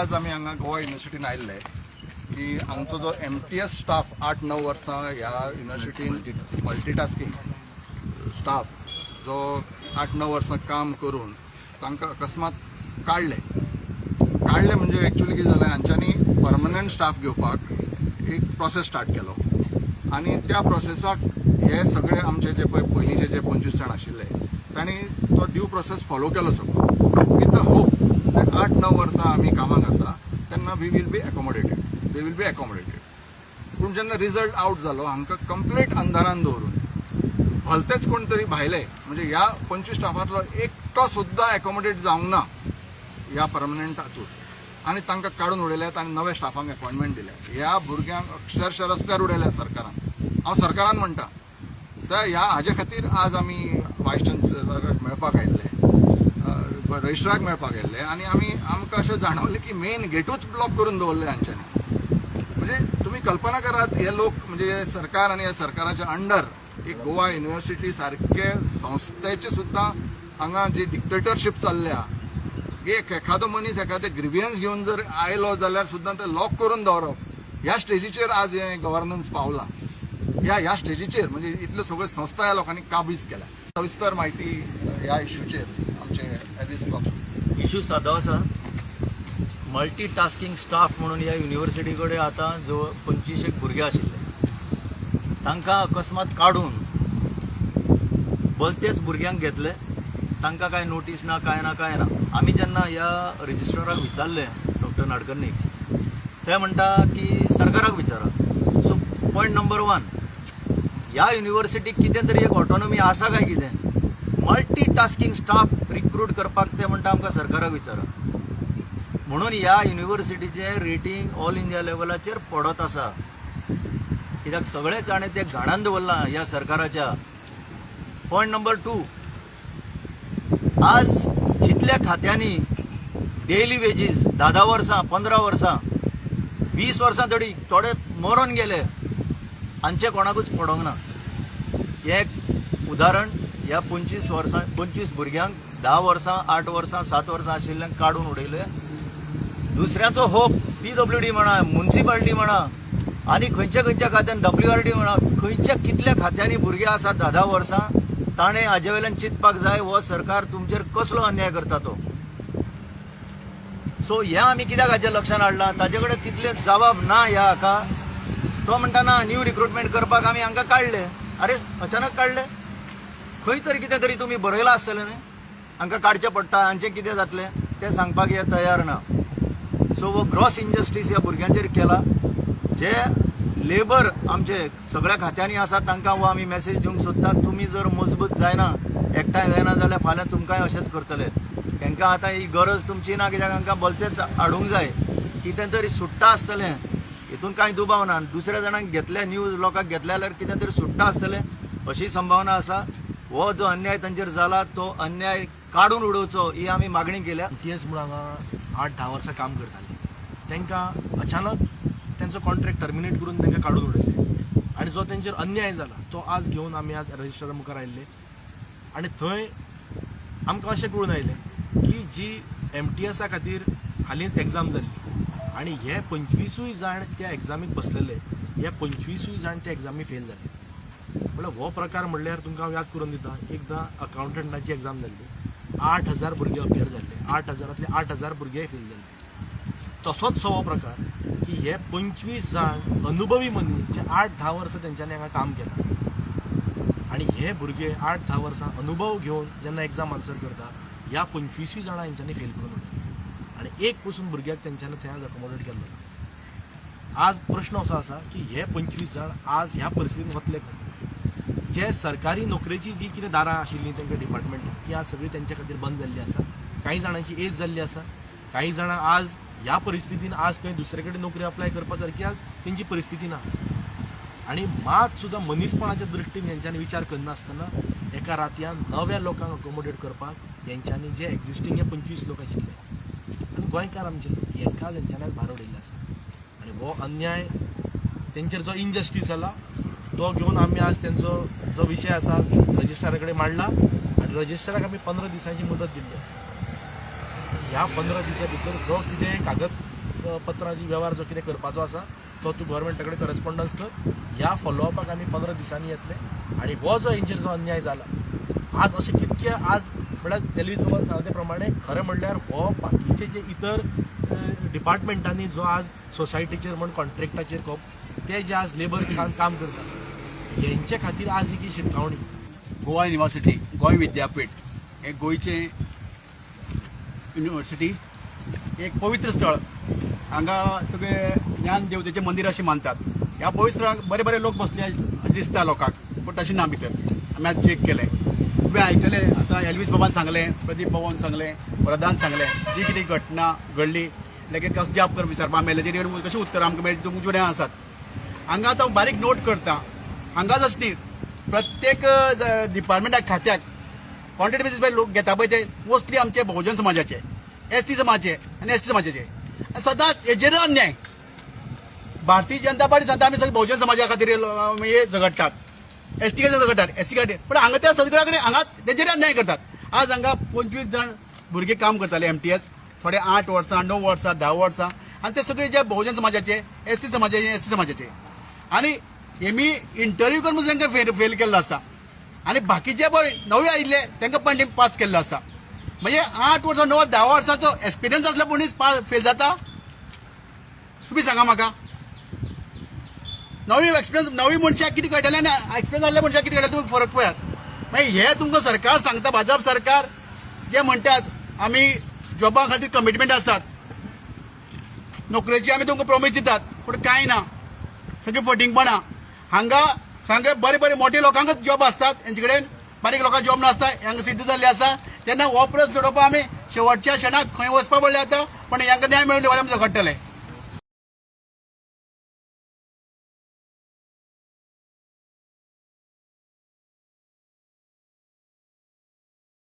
आज आम्ही हांगा गोवा युनिव्हर्सिटीन आयिल्ले की आमचो जो MTS स्टाफ 8-9 वर्सां ह्या युनिव्हर्सिटीन मल्टीटास्किंग स्टाफ जो 8-9 वर्सां काम करून तांकां अकस्मात काढले म्हणजे एक्चुअली कितें जालें हांच्यांनी परमनंट स्टाफ घेवपाक एक प्रोसेस स्टार्ट केलो आणि त्या प्रोसेसाक हे सगळे आमचे जे पळय पयलींचे जे 25 जाण आशिल्ले तांणी तो ड्यू प्रोसेस फॉलो केलो सगळो विथ द होप दॅट 8-9 वर्सां आमी कामाक आसा तेन्ना we will be accommodated they will be accommodated पूण जेन्ना रिजल्ट आवट जालो हांकां कंप्लीट अंधारान दवरून भलतेच कोण तरी भायले म्हणजे ह्या 25 स्टाफांतलो एकटो सुद्दां एकॉमोडेट जावंक ना ह्या परमनंट हातूंत आनी तांकां काडून उडयल्यात आनी नव्या स्टाफांक अपॉयंटमेंट दिल्यात ह्या भुरग्यांक अक्षरशः रस्त्यार उडयल्यात सरकारान हांव सरकारान म्हणटा तर ह्या हाजे खातीर आज आमी वायस चान्सलराक मेळपाक आयिल्ले रजिस्ट्राराक मेळपाक आयिल्ले आनी आमकां अशें जाणवलें की मेन गेटूच ब्लॉक करून दवरले हांच्यांनी म्हणजे तुमी कल्पना करात हे लोक म्हणजे सरकार आनी ह्या सरकाराच्या अंडर एक गोवा युनिव्हर्सिटी सारखे संस्थेचे सुद्दां हांगा जी डिक्टेटरशीप चल्ल्या एक एखादो मनीस एखादे ग्रिवियन्स घेवन जर आयलो जाल्यार सुद्दां ते लॉक करून दवरप ह्या स्टेजीचेर आज हे गव्हर्नन्स पावला ह्या स्टेजीचेर म्हणजे इतल्यो सगळ्यो संस्था ह्या लोकांनी काबीज केल्या सविस्तर म्हायती ह्या इश्यूचेर आमचे एरिस बाबू इश्यू सादो आसा मल्टीटास्किंग स्टाफ म्हणून ह्या युनिव्हर्सिटी कडेन आतां जो 25 भुरगे आशिल्ले तांकां अकस्मात काडून भलतेच भुरग्यांक घेतले तांकां काय नोटीस ना काय ना आमी जेन्ना ह्या रजिस्ट्राराक विचारले डॉक्टर नाडकर्णीक ते म्हणटा की सरकाराक विचारा सो पॉयंट नंबर 1 ह्या युनिव्हर्सिटीक कितें तरी एक ऑटोनॉमी आसा काय कितें मल्टीटास्किंग स्टाफ रिक्रूट करपाक ते म्हणटा आमकां सरकाराक विचारा म्हणून ह्या युनिव्हर्सिटीचे रेटींग ऑल इंडिया लेवलाचेर पडत आसा कित्याक सगळेच जाणे ते घाणान दवरला ह्या सरकाराच्या पॉयंट नंबर 2 आज जितल्या खात्यांनी डेली वेजीस 10 वर्सां 15 वर्सां 20 वर्सां तरी थोडे मरून गेले हांचे कोणाकूच पडोंक ना हे एक उदाहरण ह्या 25 भुरग्यांक 10 वर्सां 8 वर्सां 7 वर्सां आशिल्ल्यांक काडून उडयले दुसऱ्याचो होप PWD म्हणा म्युनिसिपालिटी म्हणा आनी खंयच्या खात्यान WRD म्हणा खंयच्या कितल्या खात्यांनी भुरगे आसात 10 वर्सां ताणें हाजे वयल्यान चिंतपाक जाय हो सरकार तुमचेर कसलो अन्याय करता तो सो ह्या आमी कित्याक हाजे लक्षांत हाडलां ताजे कडेन तितले जबाब ना ह्या हाका तो म्हणटा ना न्यू रिक्रुटमेंट करपाक आमी हांकां काडले अरे अचानक काडले खंय तरी कितें तरी तुमी बरयलां आसतलें न्ही हांकां काडचें पडटा हांचें कितें जातलें तें सांगपाक हे तयार ना सो हो ग्रॉस इनजस्टीस ह्या भुरग्यांचेर केला जे लेबर आमचे सगळ्या खात्यांनी आसा तांकां हो आमी मॅसेज दिवंक सोदतात तुमी जर मजबूत जायना एकठांय जायना जाल्यार फाल्यां तुमकांय अशेंच करतले तांकां आतां ही गरज तुमची ना कित्याक हांकां भलतेच हाडूंक जाय कितें तरी सुट्टा आसतलें हितून कांय दुबाव ना दुसऱ्या जाणांक घेतल्या न्यू लोकांक घेतल्या जाल्यार कितें तरी सुट्टा आसतलें अशी संभावना आसा हो जो अन्याय तांचेर जाला तो अन्याय काडून उडोवचो ही आमी मागणी केल्या MTS म्हणून हांगा 8-10 वर्सां काम करतालीं तांकां अचानक त्यांचो कॉन्ट्रॅक्ट टर्मिनेट करून तांकां काडून उडयले आनी जो तेंचेर अन्याय जाला तो आज घेवन आमी आज रजिस्ट्रारा मुखार आयिल्ले आनी थंय आमकां अशें कळून आयलें की जी MTSा खातीर हालींच एग्जाम जाल्ली आनी हे 25 जाण त्या एग्जामीक बसलेले हे 25 जाण त्या एग्जामी फेल जाले म्हळ्यार हो प्रकार म्हणल्यार तुमकां याद करून दिता एकदां अकावंटंटाची एग्जाम जाल्ली 8,000 भुरगे अपियर जाल्ले 8,000तले 8,000 भुरगे फेल जाल्ले तसोच हो प्रकार की हे 25 जाण अनुभवी मनीस जे 8-10 वर्सां तेंच्यांनी हांगा काम केलां आनी हे भुरगे 8-10 वर्सां अनुभव घेवन जेन्ना एग्जाम आन्सर करता ह्या 25 जाणां हेंच्यांनी फेल करून उडयले आनी एक पसून भुरग्याक तेंच्यांनी थंय अकोमोडेट केल्लो आज प्रश्न असो आसा की हे 25 जाण आज ह्या परिस्थितीन वतले खंय जे सरकारी नोकरेची जी कितें दारां आशिल्लीं तांकां डिपार्टमेंट ती आज सगळी तेंचे खातीर बंद जाल्ली आसा कांय जाणांची एज जाल्ली आसा कांय जाणां आज ह्या परिस्थितीन आज खंय दुसरे कडेन नोकरी अप्लाय करपा सारकी आज तेंची परिस्थिती ना आनी मात सुद्दां मनीसपणाच्या दृश्टीन हेंच्यांनी विचार करनासतना एका रातयान नव्या लोकांक अकोमोडेट करपाक हेंच्यांनी जे एक्झिस्टींग हे 25 लोक आशिल्ले आनी गोंयकार आमचे हेंकां तेंच्यांनी आज भायर उडयल्ले आसा आनी हो अन्याय तेंचेर जो इनजस्टीस जाला तो घेवन आमी आज तेंचो जो विशय आसा रजिस्ट्रारा कडेन मांडला आनी रजिस्ट्राराक आमी 15 दिसांची मुदत दिल्ली आसा ह्या 15 दिसां भितर जो कितें कागद पत्राची व्यवहार जो कितें करपाचो आसा तो तूं गव्हर्मेंटा कडेन करस्पॉन्डन्स कर. ह्या फॉलोअपाक आमी 15 दिसांनी येतले. आणि हो जो हेंचेर जो अन्याय जाला आज अशें कितके आज म्हळ्यार एल्वीस बाबान सांगले प्रमाणे खरें म्हणल्यार हो बाकीचे जे इतर डिपार्टमेंटांनी जो आज सोसायटीचेर म्हण कॉन्ट्रॅक्टाचेर ते जे आज लेबर काम करतात हेंचे खातीर आज ही शिटकावणी. गोवा युनिव्हर्सिटी गोंय विद्यापीठ हे गोंयचे युनिव्हर्सिटी एक पवित्र स्थळ. हांगा सगळे ज्ञान देवतेचें मंदिर अशें मानतात. ह्या पवित्र स्थळाक बरे बरे लोक बसले दिसता लोकांक, पूण तशें ना भितर. आमी आज चॅक केलें. तुवें आयकलें आतां एल्वीस बाबान सांगलें, प्रदीप बाबान सांगलें, प्रधान सांगलें, जी कितें घटना घडली लायक कसो जॉब कर विचारपाक मेळ्ळें तेजेर कशें उत्तर आमकां मेळटा तुमचे कडेन आसात. हांगा आतां बारीक नोट करता. हांगा जशें न्ही प्रत्येक डिपार्टमेंटाक खात्याक कॉन्ट्रॅक्ट बेसीस लोक घेता पळय ते मोस्टली आमचे बहुजन समाजाचे, SC समाजाचे आनी ST समाजाचे. आनी सदांच हेजेर अन्याय. भारतीय जनता पार्टी सांगता आमी सगळे बहुजन समाजा खातीर हे झगडटात, ST खातीर झगडटात, SC खातीर. पण हांगा त्या सगळ्या कडेन हांगा तेजेर अन्याय करतात. आज हांगा 25 जाण भुरगे काम करताले MTS, थोडे 8 वर्सां 9 वर्सां 10 वर्सां. आनी ते सगळे जे बहुजन समाजाचे, SC समाजाचे, ST समाजाचे. आनी हेमी इंटरव्यू करून तांकां फेल केल्लो आसा. आनी बाकीचे पळय नवे आयिल्ले तांकां पण पास केल्लो आसा. म्हणजे 8 वर्सां 9 10 वर्सांचो एक्सपिरियन्स आसलो मनीस फेल जाता. तुमी सांगा म्हाका. नवी मनशाक कितें कळटलें आनी एक्सपिरियन्स आसल्या मनशाक कितें कळटलें तुमी फरक पळयात. मागीर हे तुमकां सरकार सांगता, भाजप सरकार जे म्हणटात आमी जॉबा खातीर कमिटमेंट आसात, नोकरेची आमी तुमकां प्रॉमीस दितात, पूण कांय ना. सगळी फटींगपणां. हांगा सांगे बरे बरे मोठे लोकांकच जॉब असतात, हेंचे कडेन बारीक लोकांक जॉब नासता. हांगा सिद्ध जाल्ले आसा. तेन्ना हो प्रश्न सोडोवपाक आमी शेवटच्या क्षणाक खंय वचपा पडलें आतां, पण हांकां न्याय मेळून आमी झगडटले.